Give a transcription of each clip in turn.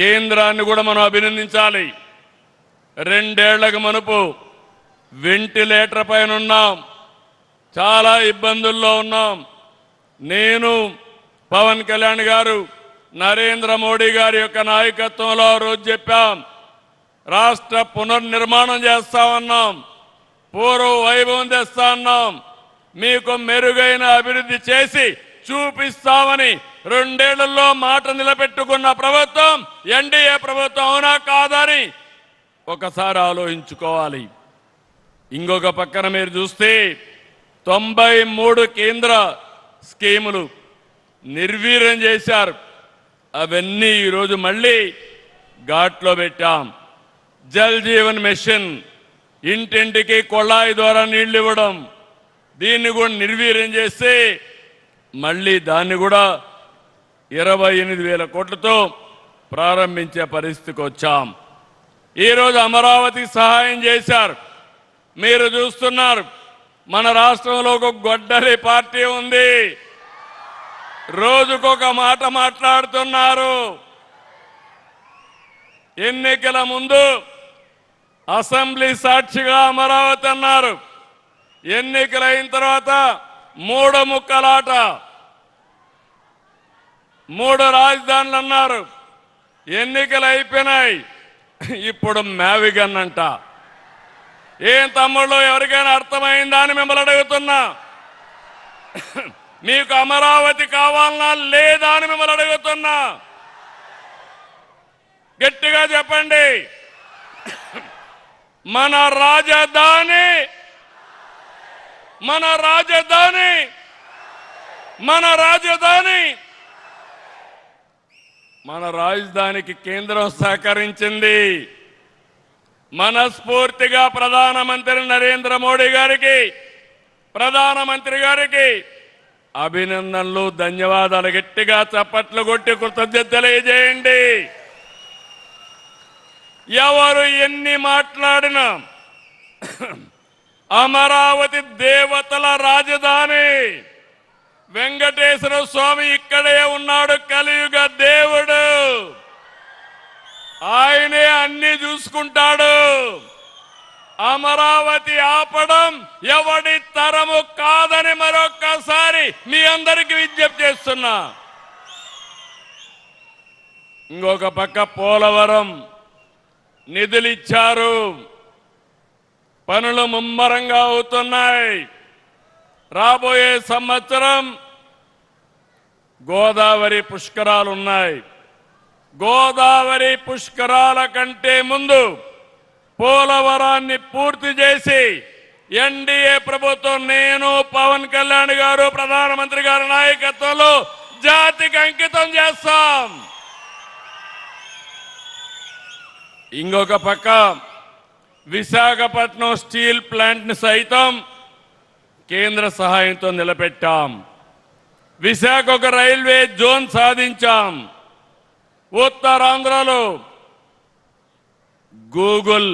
కేంద్రాన్ని కూడా మనం అభినందించాలి. 2 ఏళ్లకు మునుపు వెంటిలేటర్ పైన ఉన్నాం, చాలా ఇబ్బందుల్లో ఉన్నాం. నేను, పవన్ కళ్యాణ్ గారు, నరేంద్ర మోడీ గారి యొక్క నాయకత్వంలో రోజు చెప్పాం, రాష్ట్ర పునర్నిర్మాణం చేస్తామన్నాం, పూర్వ వైభవం తెస్తామన్నాం, మీకు మెరుగైన అభివృద్ధి చేసి చూపిస్తామని 2 ఏళ్లలో మాట నిలబెట్టుకున్న ప్రభుత్వం ఎన్డీఏ ప్రభుత్వం. అవునా కాదని ఒకసారి ఆలోచించుకోవాలి. ఇంకొక పక్కన మీరు చూస్తే 93 కేంద్ర స్కీములు నిర్వీర్యం చేశారు. అవన్నీ ఈరోజు మళ్ళీ ఘాట్లో పెట్టాం. జల్ జీవన్ మిషన్, ఇంటింటికి కొళాయి ద్వారా నీళ్లు ఇవ్వడం, దీన్ని కూడా నిర్వీర్యం చేస్తే మళ్ళీ దాన్ని కూడా 28,000 కోట్లతో ప్రారంభించే పరిస్థితికి వచ్చాం. ఈరోజు అమరావతి సహాయం చేశారు. మీరు చూస్తున్నారు, మన రాష్ట్రంలో ఒక గొడ్డలి పార్టీ ఉంది, రోజుకొక మాట మాట్లాడుతున్నారు. ఎన్నికల ముందు అసెంబ్లీ సాక్షిగా అమరావతి అన్నారు, ఎన్నికలైన తర్వాత 3 ముక్కలాట, 3 రాజధానులు అన్నారు. ఎన్నికలు అయిపోయినాయి, ఇప్పుడు మ్యావిగన్ అంట. ఏం తమ్ముళ్ళు, ఎవరికైనా అర్థమైందా అని మిమ్మల్ని అడుగుతున్నా. మీకు అమరావతి కావాలన్నా లేదా అని మిమ్మల్ని అడుగుతున్నా. గట్టిగా చెప్పండి. మన రాజధాని, మన రాజధాని, మన రాజధాని, మన రాజధానికి కేంద్రం సహకరించింది. మనస్ఫూర్తిగా ప్రధానమంత్రి నరేంద్ర మోడీ గారికి, ప్రధానమంత్రి గారికి అభినందనలు, ధన్యవాదాలు. గట్టిగా చప్పట్లు కొట్టి కృతజ్ఞత తెలియజేయండి. ఎవరు ఎన్ని మాట్లాడినా అమరావతి దేవతల రాజధాని. వెంకటేశ్వర స్వామి ఇక్కడే ఉన్నాడు, కలియుగ దేవుడు. ఆయనే అన్ని చూసుకుంటాడు. అమరావతి ఆపడం ఎవడి తరము కాదని మరొక్కసారి మీ అందరికీ విజ్ఞప్తి చేస్తున్నా. ఇంకొక పక్క పోలవరం నిధులు ఇచ్చారు, పనులు ముమ్మరంగా అవుతున్నాయి. రాబోయే సంవత్సరం గోదావరి పుష్కరాలు ఉన్నాయి. గోదావరి పుష్కరాల కంటే ముందు పోలవరాన్ని పూర్తి చేసి ఎన్డీఏ ప్రభుత్వం, నేను, పవన్ కళ్యాణ్ గారు, ప్రధానమంత్రి గారి నాయకత్వంలో జాతికి అంకితం చేస్తాం. ఇంకొక పక్క విశాఖపట్నం స్టీల్ ప్లాంట్ ని సైతం కేంద్ర సహాయంతో నిలబెట్టాం. విశాఖ ఒక రైల్వే జోన్ సాధించాం. ఉత్తరాంధ్రలో గూగుల్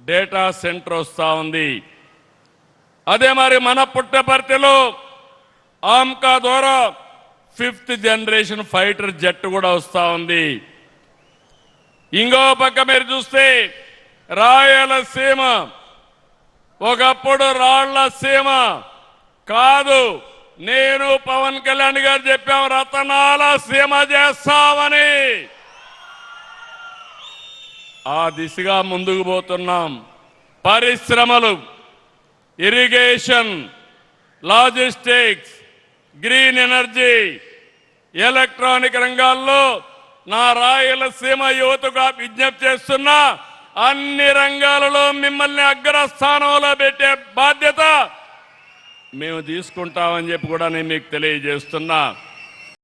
డేటా సెంటర్ వస్తా ఉంది. అదే మరి మన పుట్టపర్తిలో ఆమ్కా ద్వారా 5th జనరేషన్ ఫైటర్ జెట్ కూడా వస్తా ఉంది. ఇంకో పక్క మీరు చూస్తే రాయలసీమ ఒకప్పుడు రాళ్ల సీమ కాదు, నేను పవన్ కళ్యాణ్ గారు చెప్పాం, రతనాల సీమ చేస్తామని. ఆ దిశగా ముందుకు పోతున్నాం. పరిశ్రమలు, irrigation, logistics, green energy, electronic రంగాల్లో నా రాయలసీమ యువతగా విజ్ఞప్తి చేస్తున్నా, అన్ని రంగాలలో మిమ్మల్ని అగ్రస్థానంలో పెట్టే బాధ్యత మేము తీసుకుంటామని చెప్పి కూడా నేను మీకు తెలియజేస్తున్నా.